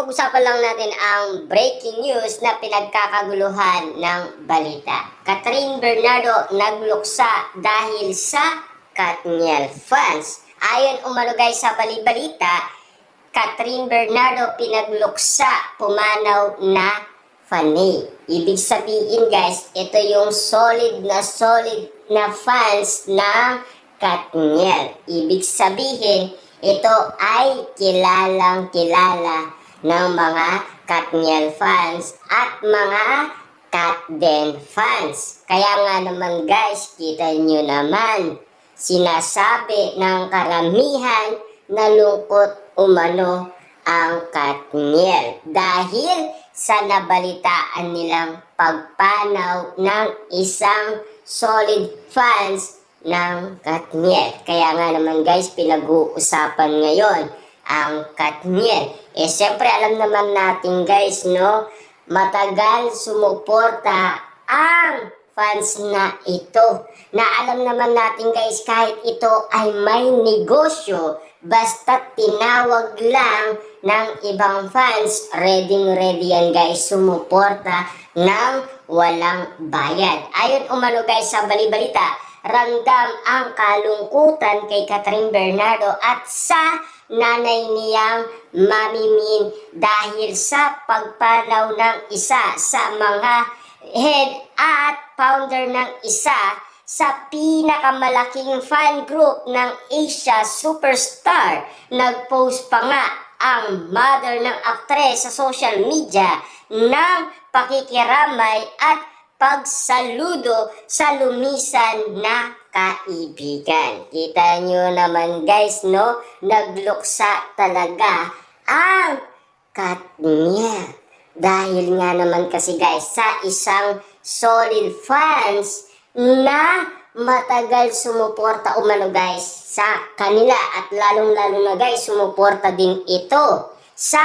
pag-usapan lang natin ang breaking news na pinagkakaguluhan ng balita. Catherine Bernardo nagluksa dahil sa Katniel fans. Ayon umano guys sa balita, Catherine Bernardo pinagluksa, pumanaw na fanny. Ibig sabihin guys, ito yung solid na fans ng Katniel. Ibig sabihin, ito ay kilalang kilala ng mga Katniel fans at mga Katden fans. Kaya nga naman guys, kita nyo naman, sinasabi ng karamihan na lungkot umano ang Katniel dahil sa nabalitaan nilang pagpanaw ng isang solid fans ng Katniel. Kaya nga naman guys, pinag-uusapan ngayon ang Katniel. Siyempre alam naman natin guys, no, matagal sumuporta ang fans na ito. Na alam naman natin guys, kahit ito ay may negosyo, basta tinawag lang ng ibang fans, ready yan guys, sumuporta ng walang bayad. Ayon umano guys sa balita, ramdam ang kalungkutan kay Catherine Bernardo at sa nanay niyang Mami Min dahil sa pagpanaw ng isa sa mga head at founder ng isa sa pinakamalaking fan group ng Asia Superstar. Nagpost pa nga ang mother ng aktres sa social media ng pakikiramay at pagsaludo sa lumisan na kaibigan. Kita nyo naman guys, no? Nagluksa talaga ang Katniel. Dahil nga naman kasi guys, sa isang solid fans na matagal sumuporta umano guys sa kanila at lalong-lalo na guys, sumuporta din ito sa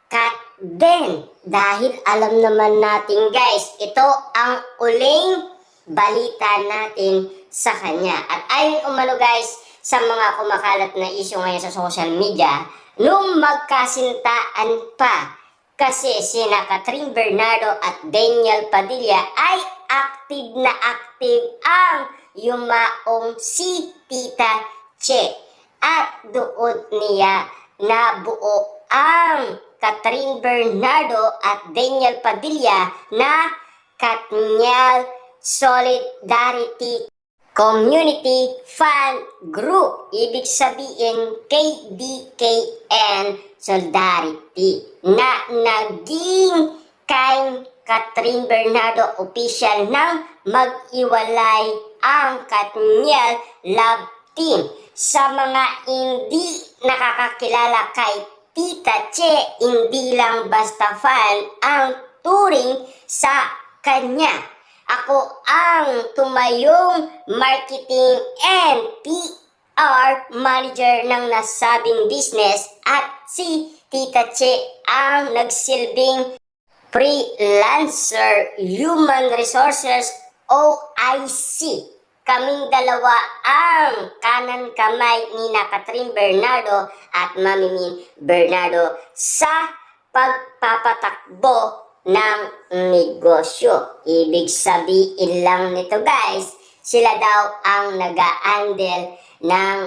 Katden. Dahil alam naman natin guys, ito ang uling balita natin sa kanya. At ayon umano guys sa mga kumakalat na issue ngayon sa social media, nung magkasintaan pa kasi sina Catherine Bernardo at Daniel Padilla ay active na active ang yumaong si Tita Che. At doon niya nabuo ang Catherine Bernardo at Daniel Padilla na Katniel Solidarity Community Fan Group. Ibig sabihin KDKN Solidarity na naging kay Catherine Bernardo official nang mag-iwalay ang Katniel Love Team. Sa mga hindi nakakakilala kay Tita Che, hindi lang basta fan ang turing sa kanya. Ako ang tumayong marketing and PR manager ng nasabing business at si Tita Che ang nagsilbing freelancer human resources OIC. Kaming dalawa ang kanan kamay ni Catherine Bernardo at Mami Min Bernardo sa pagpapatakbo ng negosyo. Ibig sabihin lang nito guys, sila daw ang nag-aandel ng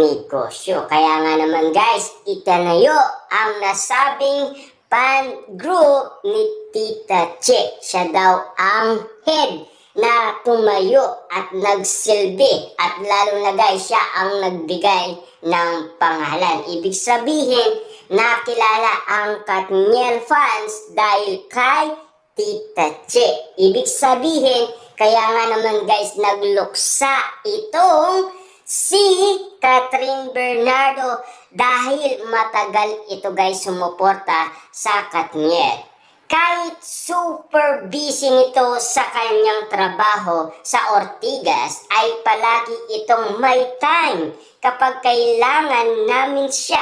negosyo. Kaya nga naman guys, itanayo ang nasabing fan group ni Tita Che. Siya daw ang head na tumayo at nagsilbi at lalo na guys siya ang nagbigay ng pangalan. Ibig sabihin, nakilala ang Katniel fans dahil kay Tita Che. Ibig sabihin, kaya nga naman guys nagluksa itong si Catherine Bernardo dahil matagal ito guys sumuporta sa Katniel. Kahit super busy nito sa kanyang trabaho sa Ortigas, ay palagi itong may time kapag kailangan namin siya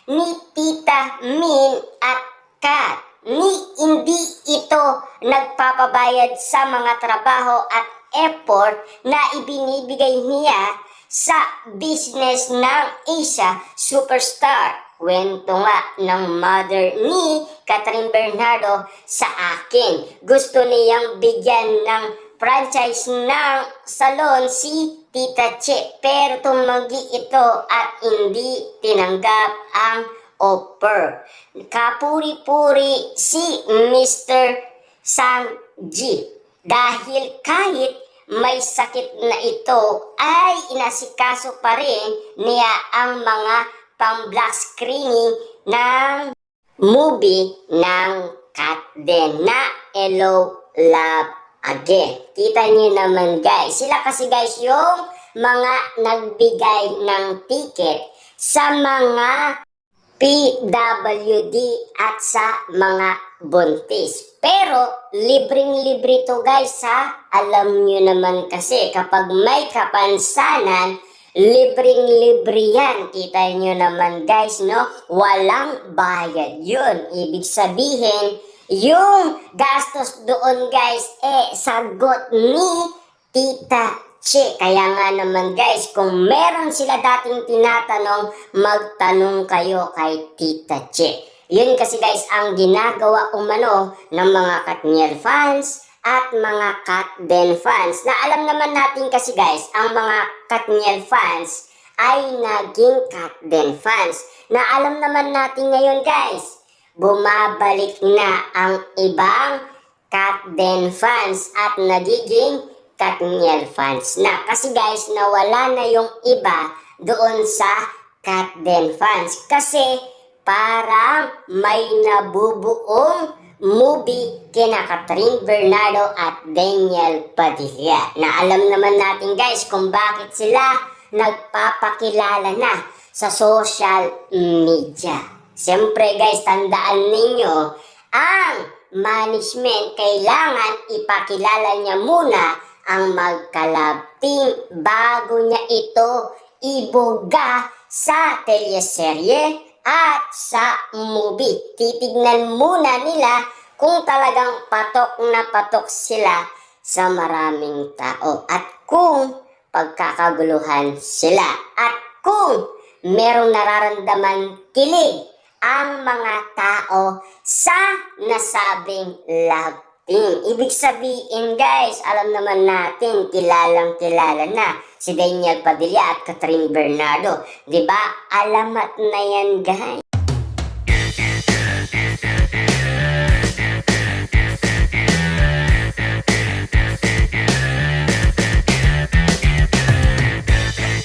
ni Tita Min at Kat. Hindi ito nagpapabayad sa mga trabaho at effort na ibinibigay niya sa business ng Asia Superstar. kwento nga ng mother ni Catherine Bernardo sa akin. Gusto niyang bigyan ng franchise ng salon si Tita Che, pero tumanggi ito at hindi tinanggap ang offer. Kapuri-puri si Mr. Sang-ji dahil kahit may sakit na ito ay inasikaso pa rin niya ang mga pang-black screening ng movie ng Kat Den na Hello Love Again. Kita niyo naman guys, sila kasi guys yung mga nagbigay ng ticket sa mga PWD at sa mga buntis. Pero libreng-libre to guys ha. Alam nyo naman kasi kapag may kapansanan, libreng-libre yan. Kita nyo naman guys, no? Walang bayad yun. Ibig sabihin, yung gastos doon guys, sagot ni Tita Che. Kaya nga naman guys, kung meron sila dating tinatanong, magtanong kayo kay Tita Che. Yun kasi guys ang ginagawa umano ng mga Katniel fans at mga Kat Den fans. Na alam naman natin kasi guys, ang mga Katniel fans ay naging Kat Den fans. Na alam naman natin ngayon guys, bumabalik na ang ibang Kat Den fans at nagiging Katniel fans na. Kasi guys, nawala na yung iba doon sa Kat Den fans. Kasi parang may nabubuong movie kina Catherine Bernardo at Daniel Padilla. Na alam naman natin guys kung bakit sila nagpapakilala na sa social media. Siyempre guys, tandaan ninyo, ang management kailangan ipakilala niya muna ang mag-collab team bago niya ito ibuga sa teleserye at sa movie. Titignan muna nila kung talagang patok na patok sila sa maraming tao at kung pagkakaguluhan sila at kung merong nararamdaman kilig ang mga tao sa nasabing love team. Ibig sabihin guys, alam naman natin, kilalang kilala na si Daniel Padilla at Catherine Bernardo. Diba? Alamat na yan guys.